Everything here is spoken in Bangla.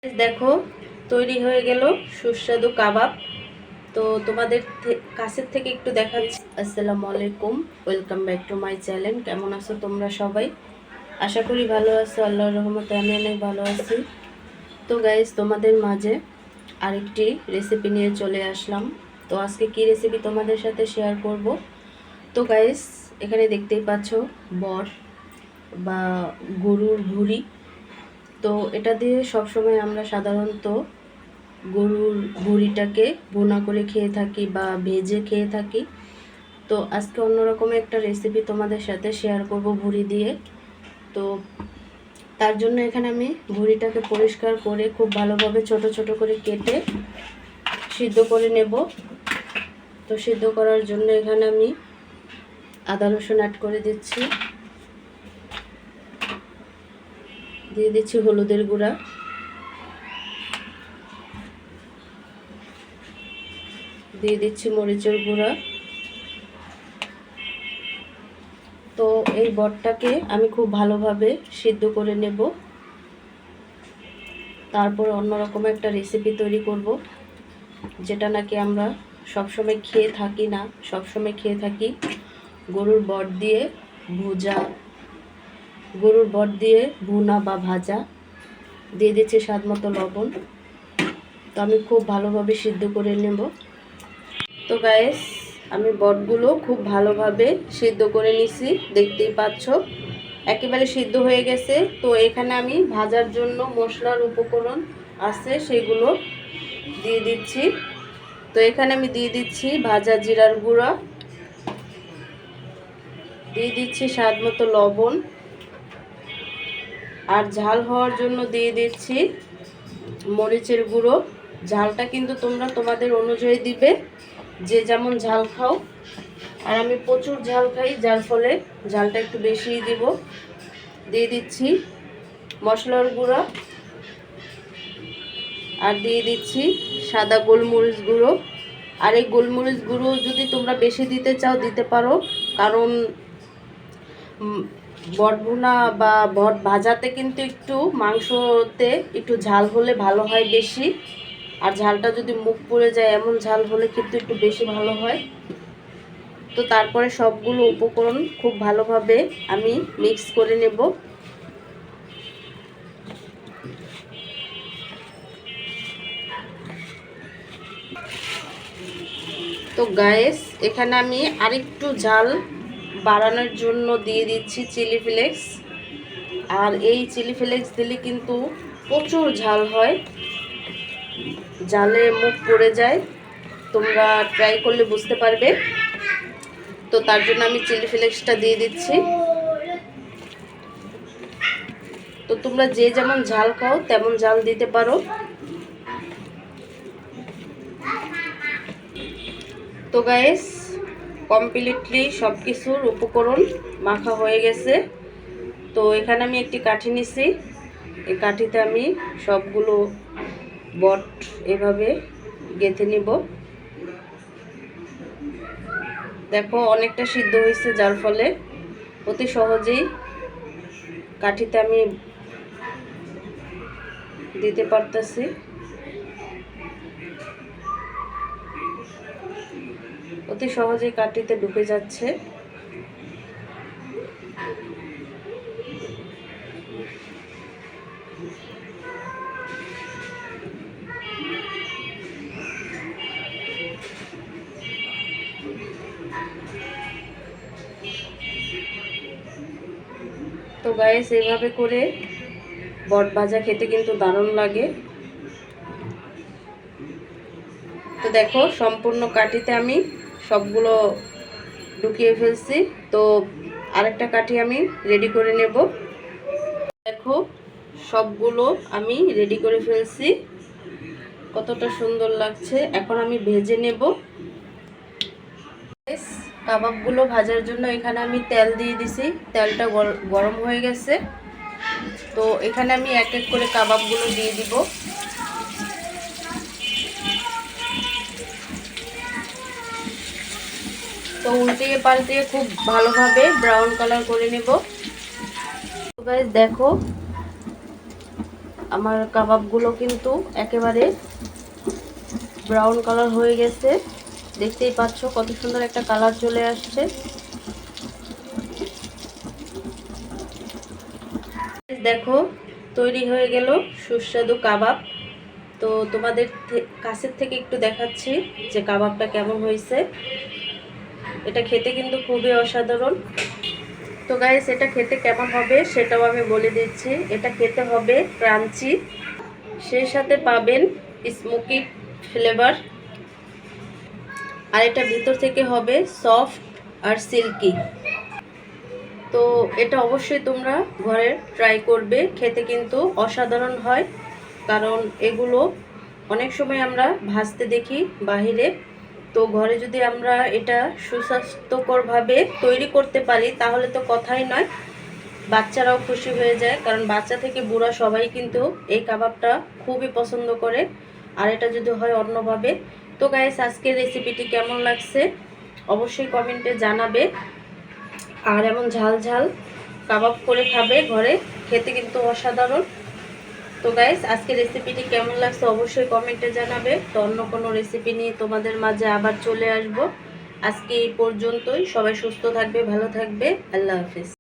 দেখো তৈরি হয়ে গেল সুস্বাদু কাবাব। তো তোমাদের কাছের থেকে একটু দেখাচ্ছি। আসসালামু আলাইকুম, welcome back to my channel. কেমন আছো তোমরা সবাই? আশা করি ভালো আছো, আল্লাহর রহমতে আমি অনেক ভালো আছি। তো গাইস, তোমাদের মাঝে আরেকটি রেসিপি নিয়ে চলে আসলাম। তো আজকে কি রেসিপি তোমাদের সাথে শেয়ার করব। তো গাইস, এখানে দেখতেই পাচ্ছ বট বা গরুর ভুঁড়ি। তো এটা দিয়ে সবসময় আমরা সাধারণত গরুর ভুঁড়িটাকে ভুনা করে খেয়ে থাকি বা ভেজে খেয়ে থাকি। তো আজকে অন্যরকম একটা রেসিপি তোমাদের সাথে শেয়ার করব ভুঁড়ি দিয়ে। তো তার জন্য এখানে আমি ভুঁড়িটাকে পরিষ্কার করে খুব ভালোভাবে ছোট ছোট করে কেটে সিদ্ধ করে নেব। তো সিদ্ধ করার জন্য এখানে আমি আদা রসুন অ্যাড করে দিচ্ছি, দিয়ে দিচ্ছি হলুদের গুঁড়া, দিয়ে দিচ্ছি মরিচের গুঁড়া। তো এই বটটাকে আমি খুব ভালোভাবে সিদ্ধ করে নেব। তারপর অন্যরকম একটা রেসিপি তৈরি করব, যেটা নাকি আমরা সবসময় খেয়ে থাকি না, সবসময় খেয়ে থাকি গরুর বট দিয়ে ভুজা, গরুর বট দিয়ে ভুনা বা ভাজা। দিয়ে দিচ্ছি স্বাদ মতো লবণ। তো আমি খুব ভালোভাবে সিদ্ধ করে নেব। তো গাইস, আমি বটগুলো খুব ভালোভাবে সিদ্ধ করে নিছি, দেখতেই পাচ্ছ একেবারে সিদ্ধ হয়ে গেছে। তো এখানে আমি ভাজার জন্য মশলার উপকরণ আছে, সেগুলো দিয়ে দিচ্ছি। তো এখানে আমি দিয়ে দিচ্ছি ভাজা জিরার গুঁড়া, দিয়ে দিচ্ছি স্বাদ মতো লবণ, আর ঝাল হওয়ার জন্য দিয়ে দিচ্ছি মরিচের গুঁড়ো। ঝালটা কিন্তু তোমরা তোমাদের অনুযায়ী দিবে, যে যেমন ঝাল খাও। আর আমি প্রচুর ঝাল খাই, যার ফলে ঝালটা একটু বেশিই দিব। দিয়ে দিচ্ছি মশলার গুঁড়া, আর দিয়ে দিচ্ছি সাদা গোলমরিচ গুঁড়ো। আর এই গোলমরিচ গুঁড়ো যদি তোমরা বেশি দিতে চাও দিতে পারো, কারণ বট ভুনা বা বট ভাজাতে কিন্তু একটু মাংসতে একটু ঝাল হলে ভালো হয় বেশি। আর ঝালটা যদি মুখ পুড়ে যায় এমন ঝাল হলে কিন্তু একটু বেশি ভালো হয়। তো তারপরে সবগুলো উপকরণ খুব ভালোভাবে আমি মিক্স করে নেব। তো গাইস, এখানে আমি আরেকটু ঝাল বাড়ানোর জন্য দিয়ে দিচ্ছি চিলি ফ্লেক্স। আর এই চিলি ফ্লেক্স দিলে কিন্তু প্রচুর ঝাল হয়, ঝালে মুখ পড়ে যায়, তোমরা ট্রাই করলে বুঝতে পারবে। তো তার জন্য আমি চিলি ফ্লেক্সটা দিয়ে দিচ্ছি। তো তোমরা যে যেমন ঝাল খাও তেমন ঝাল দিতে পারো। তো গাইস, কমপ্লিটলি সব কিছুর উপকরণ মাখা হয়ে গেছে। তো এখানে আমি একটি কাঠি নিছি, এই কাঠিতে আমি সবগুলো বট এভাবে গেঁথে নিব। দেখো অনেকটা সিদ্ধ হয়েছে, যার ফলে অতি সহজেই কাঠিতে আমি দিতে পারতেছি। অতি সহজেই কাঠিতে ঢুকে যাচ্ছে। তো গাইস, এইভাবে করে বট ভাজা খেতে কিন্তু দারুণ লাগে। তো দেখো সম্পূর্ণ কাঠিতে আমি সবগুলো ঢুকিয়ে ফেলছি। তো আরেকটা কাঠি আমি রেডি করে নেব। দেখো সবগুলো আমি রেডি করে ফেলছি, কতটা সুন্দর লাগছে। এখন আমি ভেজে নেব। কাবাবগুলো ভাজার জন্য এখানে আমি তেল দিয়ে দিছি, তেলটা গরম হয়ে গেছে। তো এখানে আমি এক এক করে কাবাবগুলো দিয়ে দিব। তো উল্টিয়ে পাল্টিয়ে খুব ভালোভাবে ব্রাউন কালার করে নেব। তো গাইস দেখো আমার কাবাবগুলো কিন্তু একেবারে ব্রাউন কালার হয়ে গেছে, দেখতেই পাচ্ছ কত সুন্দর একটা কালার চলে আসছে। দেখো তৈরি হয়ে গেল সুস্বাদু কাবাব। তো তোমাদের কাছের থেকে একটু দেখাচ্ছি যে কাবাবটা কেমন হয়েছে। এটা খেতে কিন্তু খুবই অসাধারণ। তো গাইস, এটা খেতে কেমন হবে সেটাও আমি বলে দিচ্ছি। এটা খেতে হবে ক্রাঞ্চি, সেই সাথে পাবেন স্মোকি ফ্লেভার, আর এটা ভিতর থেকে হবে সফট আর সিল্কি। তো এটা অবশ্যই তোমরা ঘরে ট্রাই করবে, খেতে কিন্তু অসাধারণ হয়। কারণ এগুলো অনেক সময় আমরা ভাজতে দেখি বাহিরে, তো ঘরে যদি আমরা এটা সুস্বাস্থ্যকরভাবে তৈরি করতে পারি তাহলে তো কথাই নয়, বাচ্চারাও খুশি হয়ে যায়। কারণ বাচ্চা থেকে বুড়া সবাই কিন্তু এই কাবাবটা খুবই পছন্দ করে, আর এটা যদি হয় অন্যভাবে। তো গাইস, আজকের রেসিপিটি কেমন লাগছে অবশ্যই কমেন্টে জানাবে। আর এমন ঝাল ঝাল কাবাব করে খাবে ঘরে, খেতে কিন্তু অসাধারণ। তো গাইস, আজকে রেসিপিটি কেমন লাগছে অবশ্যই কমেন্টে জানাবে। তো অন্য কোনো রেসিপি নিয়ে তোমাদের মাঝে আবার চলে আসব। আজকে এই পর্যন্তই। সবাই সুস্থ থাকবে, ভালো থাকবে। আল্লাহ হাফেজ।